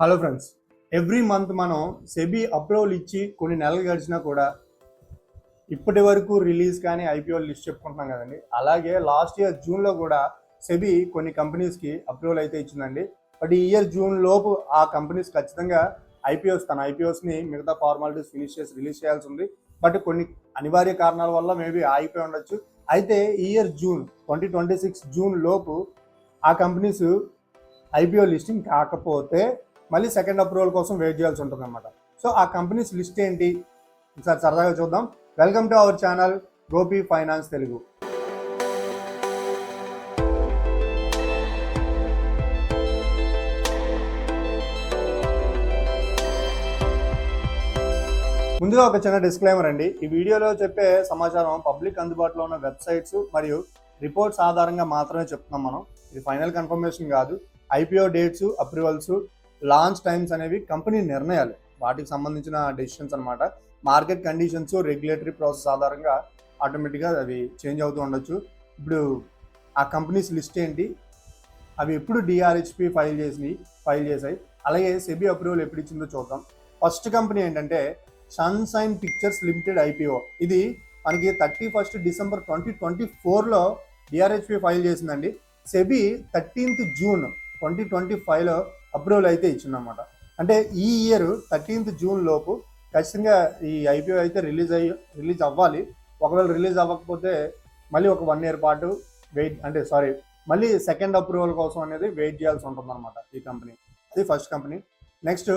Hello friends, every month మనం SEBI approval ఇచ్చి కొన్ని నెలలు గడిచినా కూడా ఇప్పటి వరకు రిలీజ్ కానీ ఐపీఓ లిస్ట్ చెప్పుకుంటున్నాం కదండి. అలాగే లాస్ట్ ఇయర్ జూన్లో కూడా సెబీ కొన్ని కంపెనీస్కి అప్రూవల్ అయితే ఇచ్చిందండి. బట్ ఈ ఇయర్ జూన్ లోపు ఆ కంపెనీస్ ఖచ్చితంగా తన ఐపీఓస్ని మిగతా ఫార్మాలిటీస్ ఫినిష్ చేసి రిలీజ్ చేయాల్సి ఉంది. బట్ కొన్ని అనివార్య కారణాల వల్ల మేబీ ఆగిపోయి ఉండొచ్చు. అయితే ఈ ఇయర్ జూన్ 2026 జూన్ లోపు ఆ కంపెనీస్ ఐపీఓ లిస్టింగ్ కాకపోతే మళ్ళీ సెకండ్ అప్రూవల్ కోసం వెయిట్ చేయాల్సి ఉంటుంది అనమాట. సో ఆ కంపెనీస్ లిస్ట్ ఏంటి ఒకసారి సరదాగా చూద్దాం. Welcome to our channel Gopi finance Telugu. ముందుగా ఒక చిన్న డిస్క్లైమర్ అండి. ఈ వీడియోలో చెప్పే సమాచారం పబ్లిక్ అందుబాటులో ఉన్న వెబ్సైట్స్ మరియు రిపోర్ట్స్ ఆధారంగా మాత్రమే చెప్తున్నాం మనం. ఇది ఫైనల్ కన్ఫర్మేషన్ కాదు. IPO dates, approvals, launch times అనేవి కంపెనీ నిర్ణయాలు, వాటికి సంబంధించిన డెసిషన్స్ అనమాట. మార్కెట్ కండిషన్స్, రెగ్యులేటరీ ప్రాసెస్ ఆధారంగా ఆటోమేటిక్గా అవి చేంజ్ అవుతూ ఉండొచ్చు. ఇప్పుడు ఆ కంపెనీస్ లిస్ట్ ఏంటి, అవి ఎప్పుడు డిఆర్హెచ్పి ఫైల్ చేసాయి, అలాగే సెబీ అప్రూవల్ ఎప్పుడు ఇచ్చిందో చూద్దాం. ఫస్ట్ కంపెనీ ఏంటంటే సన్షైన్ పిక్చర్స్ లిమిటెడ్ ఐపీఓ. ఇది మనకి 31 డిసెంబర్ 2024లో డిఆర్హెచ్పి ఫైల్ చేసిందండి. సెబీ 13 జూన్ 2025లో అప్రూవల్ అయితే ఇచ్చిందనమాట. అంటే ఈ ఇయర్ 13 జూన్ లోపు ఖచ్చితంగా ఈ ఐపీఓ అయితే రిలీజ్ అవ్వాలి. ఒకవేళ రిలీజ్ అవ్వకపోతే మళ్ళీ ఒక 1 year పాటు మళ్ళీ సెకండ్ అప్రూవల్ కోసం అనేది వెయిట్ చేయాల్సి ఉంటుంది అనమాట ఈ కంపెనీ. ఇది first company. Next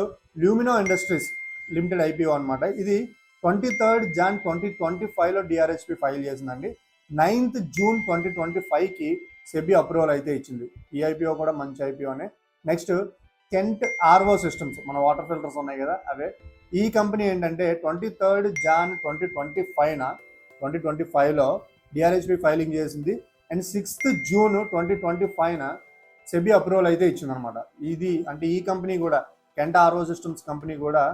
Lumino Industries Limited IPO అనమాట. ఇది 23 జాన్ 2025లో డిఆర్హెచ్పి ఫైల్ చేసిందండి. 9 జూన్ 2025కి సెబీ అప్రూవల్ అయితే ఇచ్చింది. ఈ ఐపీఓ కూడా మంచి ఐపీఓనే. నెక్స్ట్ కెంట్ ఆర్ఓ సిస్టమ్స్, మన వాటర్ ఫిల్టర్స్ ఉన్నాయి కదా అవే. ఈ కంపెనీ ఏంటంటే 23 జాన్ 2025లో డిఆర్హెచ్పి ఫైలింగ్ చేసింది. అండ్ 6 జూన్ 2025 సెబీ అప్రూవల్ అయితే ఇచ్చిందనమాట. ఇది అంటే ఈ కంపెనీ కూడా, కెంట్ ఆర్ఓ సిస్టమ్స్ కంపెనీ కూడా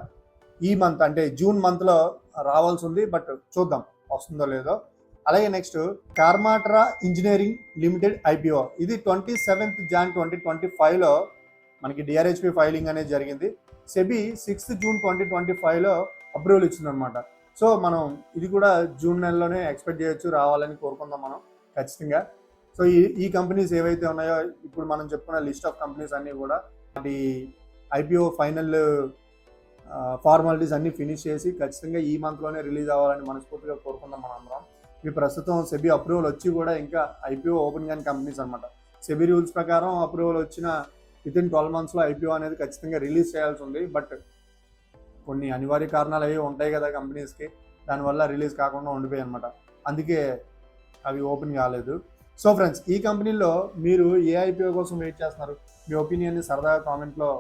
ఈ మంత్ అంటే జూన్ మంత్లో రావాల్సి ఉంది. బట్ చూద్దాం వస్తుందో లేదో. అలాగే next Karamtara engineering limited IPO. ఇది 27 జాన్ 2025లో మనకి డిఆర్హెచ్పి ఫైలింగ్ అనేది జరిగింది. సెబీ 6 జూన్ 2025లో అప్రూవల్ ఇచ్చిందనమాట. సో మనం ఇది కూడా జూన్ నెలలోనే ఎక్స్పెక్ట్ చేయొచ్చు, రావాలని కోరుకుందాం మనం ఖచ్చితంగా. సో ఈ కంపెనీస్ ఏవైతే ఉన్నాయో ఇప్పుడు మనం చెప్పుకున్న లిస్ట్ ఆఫ్ కంపెనీస్ అన్నీ కూడా అది ఐపీఓ ఫైనల్ ఫార్మాలిటీస్ అన్నీ ఫినిష్ చేసి ఖచ్చితంగా ఈ మంత్లోనే రిలీజ్ అవ్వాలని మనస్ఫూర్తిగా కోరుకుందాం మనం అందరం. ఇవి ప్రస్తుతం సెబీ అప్రూవల్ వచ్చి కూడా ఇంకా ఐపీఓ ఓపెన్ కాని కంపెనీస్ అనమాట. సెబీ రూల్స్ ప్రకారం అప్రూవల్ వచ్చిన వితిన్ 12 monthsలో ఐపీఓ అనేది ఖచ్చితంగా రిలీజ్ చేయాల్సి ఉంది. బట్ కొన్ని అనివార్య కారణాలు అవి ఉంటాయి కదా కంపెనీస్కి, దానివల్ల రిలీజ్ కాకుండా ఉండిపోయాయి అనమాట. అందుకే అవి ఓపెన్ కాలేదు. సో ఫ్రెండ్స్, ఈ కంపెనీలో మీరు ఏ ఐపీఓ కోసం వెయిట్ చేస్తున్నారు? మీ ఒపీనియన్ని సరదాగా కామెంట్లో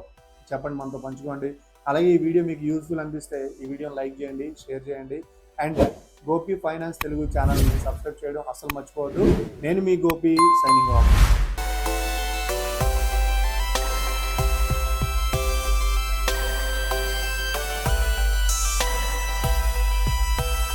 చెప్పండి, మనతో పంచుకోండి. అలాగే ఈ వీడియో మీకు యూస్ఫుల్ అనిపిస్తే ఈ వీడియోని లైక్ చేయండి, షేర్ చేయండి. అండ్ గోపి ఫైనాన్స్ తెలుగు ఛానల్ని సబ్స్క్రైబ్ చేయడం అస్సలు మర్చిపోవద్దు. నేను మీ గోపి, సైనింగ్ ఆఫ్.